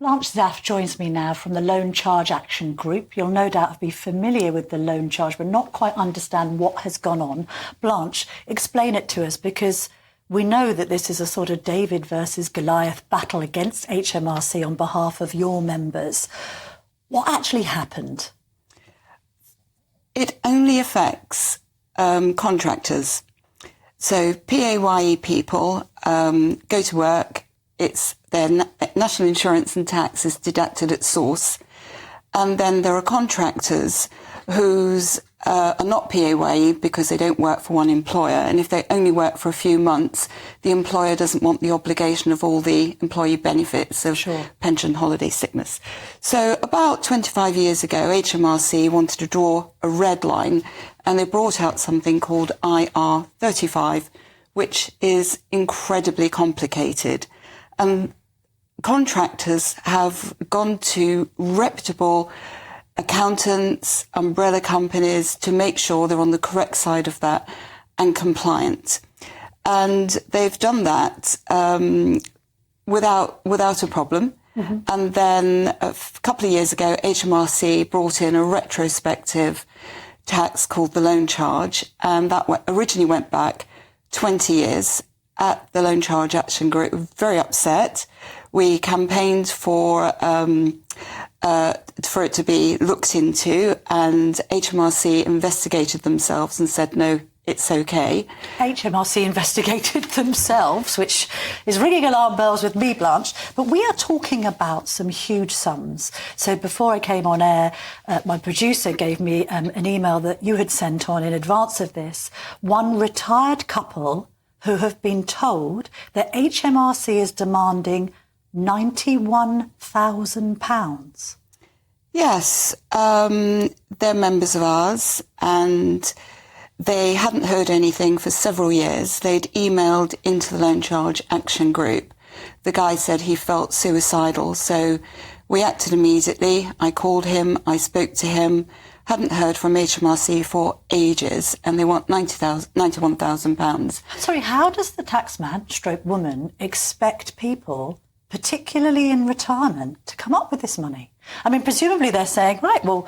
Blanche Zaph joins me now from the Loan Charge Action Group. You'll no doubt be familiar with the loan charge, but not quite understand what has gone on. Blanche, explain it to us, because we know that this is a sort of David versus Goliath battle against HMRC on behalf of your members. What actually happened? It only affects contractors. So PAYE people go to work, it's their national insurance and tax is deducted at source. And then there are contractors whose are not PAYE because they don't work for one employer. And if they only work for a few months, the employer doesn't want the obligation of all the employee benefits of pension, holiday, sickness. So about 25 years ago, HMRC wanted to draw a red line, and they brought out something called IR35, which is incredibly complicated. Contractors have gone to reputable accountants, umbrella companies to make sure they're on the correct side of that and compliant. And they've done that without a problem. Mm-hmm. And then a couple of years ago, HMRC brought in a retrospective tax called the loan charge, and that originally went back 20 years. At the Loan Charge Action Group, very upset. We campaigned for it to be looked into, and HMRC investigated themselves and said, no, it's okay. HMRC investigated themselves, which is ringing alarm bells with me, Blanche. But we are talking about some huge sums. So before I came on air, my producer gave me an email that you had sent on in advance of this. One retired couple who have been told that HMRC is demanding £91,000. Yes, they're members of ours, and they hadn't heard anything for several years. They'd emailed into the Loan Charge Action Group. The guy said he felt suicidal, so we acted immediately. I called him, I spoke to him, hadn't heard from HMRC for ages, and they want £91,000. Sorry, how does the taxman, stroke woman, expect people, particularly in retirement, to come up with this money? I mean, presumably they're saying, right, well,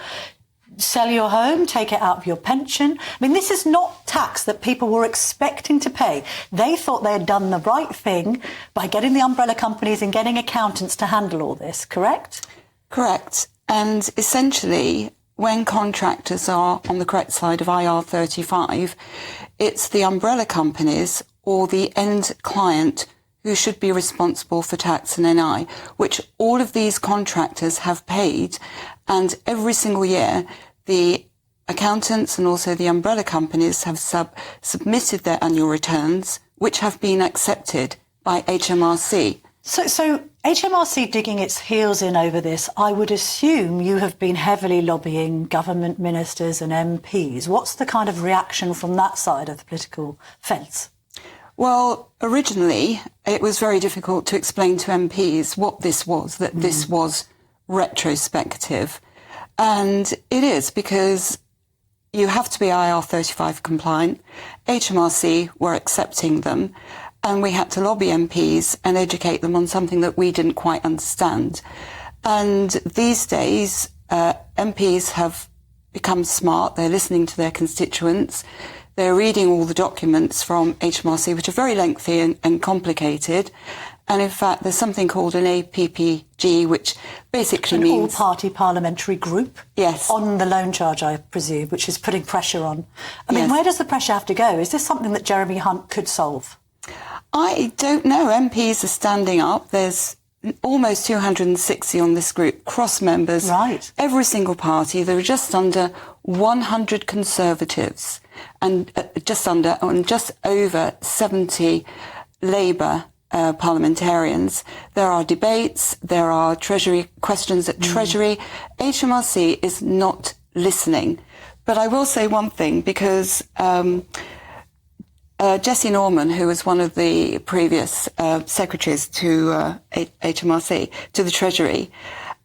sell your home, take it out of your pension. I mean, this is not tax that people were expecting to pay. They thought they had done the right thing by getting the umbrella companies and getting accountants to handle all this, correct? Correct. And essentially, when contractors are on the correct side of IR35, it's the umbrella companies or the end client who should be responsible for tax and NI, which all of these contractors have paid. And every single year, the accountants and also the umbrella companies have submitted their annual returns, which have been accepted by HMRC. So HMRC digging its heels in over this, I would assume you have been heavily lobbying government ministers and MPs. What's the kind of reaction from that side of the political fence? Well, originally, it was very difficult to explain to MPs what this was, that this was retrospective. And it is, because you have to be IR35 compliant. HMRC were accepting them, and we had to lobby MPs and educate them on something that we didn't quite understand. And these days, MPs have become smart. They're listening to their constituents. They're reading all the documents from HMRC, which are very lengthy and complicated. And in fact, there's something called an APPG, which basically means... An all-party parliamentary group? Yes. On the loan charge, I presume, which is putting pressure on. I mean, where does the pressure have to go? Is this something that Jeremy Hunt could solve? I don't know. MPs are standing up. There's almost 260 on this group, cross members. Right. Every single party. There are just under 100 Conservatives and just over 70 Labour parliamentarians. There are debates. There are Treasury questions at Treasury. HMRC is not listening. But I will say one thing, because Jessie Norman, who was one of the previous secretaries to HMRC, to the Treasury,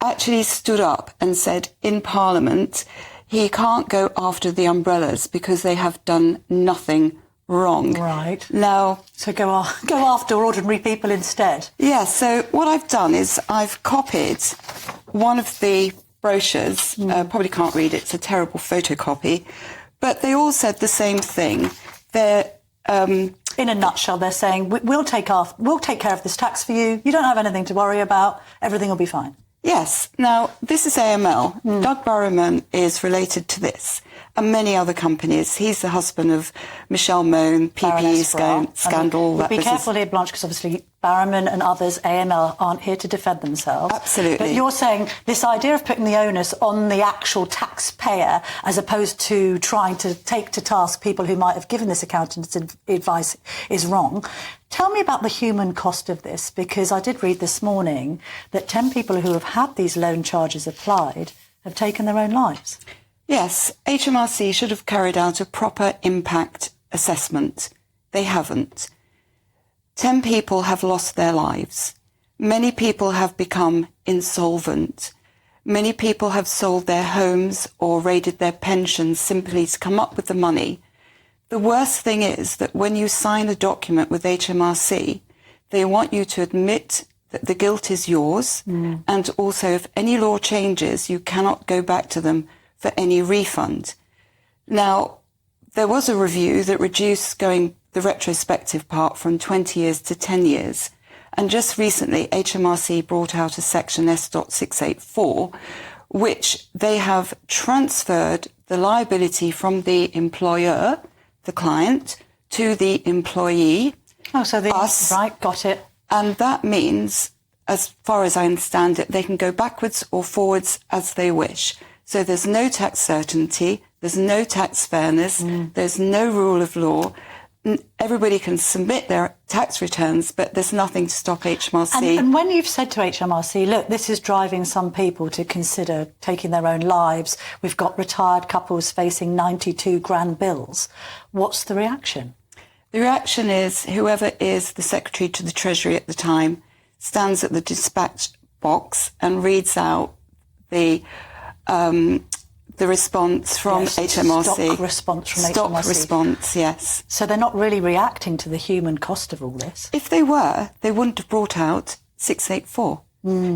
actually stood up and said in Parliament he can't go after the umbrellas because they have done nothing wrong. Right. Now, So go after ordinary people instead. yeah, so what I've done is I've copied one of the brochures. Probably can't read it. It's a terrible photocopy. But they all said the same thing. They're... In a nutshell, they're saying, we'll take care of this tax for you. You don't have anything to worry about. Everything will be fine. Yes. Now, this is AML. Doug Burriman is related to this and many other companies. He's the husband of Michelle Mone, PPE scandal. Be careful here, Blanche, because obviously Barriman and others, AML, aren't here to defend themselves. Absolutely. But you're saying this idea of putting the onus on the actual taxpayer as opposed to trying to take to task people who might have given this accountant's advice is wrong. Tell me about the human cost of this, because I did read this morning that 10 people who have had these loan charges applied have taken their own lives. Yes, HMRC should have carried out a proper impact assessment. They haven't. 10 people have lost their lives. Many people have become insolvent. Many people have sold their homes or raided their pensions simply to come up with the money. The worst thing is that when you sign a document with HMRC, they want you to admit that the guilt is yours, and also if any law changes, you cannot go back to them for any refund. Now, there was a review that reduced the retrospective part from 20 years to 10 years. And just recently, HMRC brought out a section S.684, which they have transferred the liability from the employer, the client, to the employee. Oh, so us. Right, got it. And that means, as far as I understand it, they can go backwards or forwards as they wish. So there's no tax certainty, there's no tax fairness, there's no rule of law. Everybody can submit their tax returns, but there's nothing to stop HMRC. And when you've said to HMRC, look, this is driving some people to consider taking their own lives, we've got retired couples facing 92 grand bills, what's the reaction? The reaction is whoever is the Secretary to the Treasury at the time stands at the dispatch box and reads out the response from HMRC. Stock response from HMRC. Stock response, yes. So they're not really reacting to the human cost of all this. If they were, they wouldn't have brought out 684.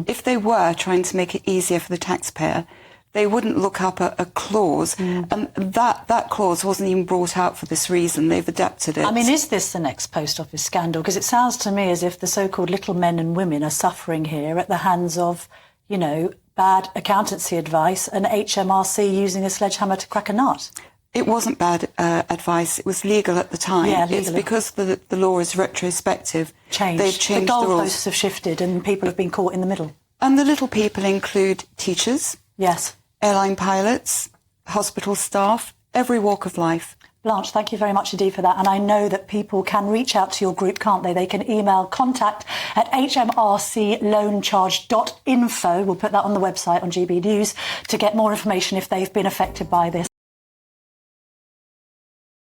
If they were trying to make it easier for the taxpayer, they wouldn't look up a clause. And that clause wasn't even brought out for this reason. They've adapted it. I mean, is this the next post office scandal? Because it sounds to me as if the so-called little men and women are suffering here at the hands of, you know, bad accountancy advice and HMRC using a sledgehammer to crack a nut. It wasn't bad advice. It was legal at the time. Yeah, legally. It's because the law is retrospective. Changed. They've changed the rules. goalposts have shifted and people have been caught in the middle. And the little people include teachers, Yes. airline pilots, hospital staff, every walk of life. Blanche, thank you very much indeed for that. And I know that people can reach out to your group, can't they? They can email contact@hmrcloancharge.info. We'll put that on the website on GB News to get more information if they've been affected by this.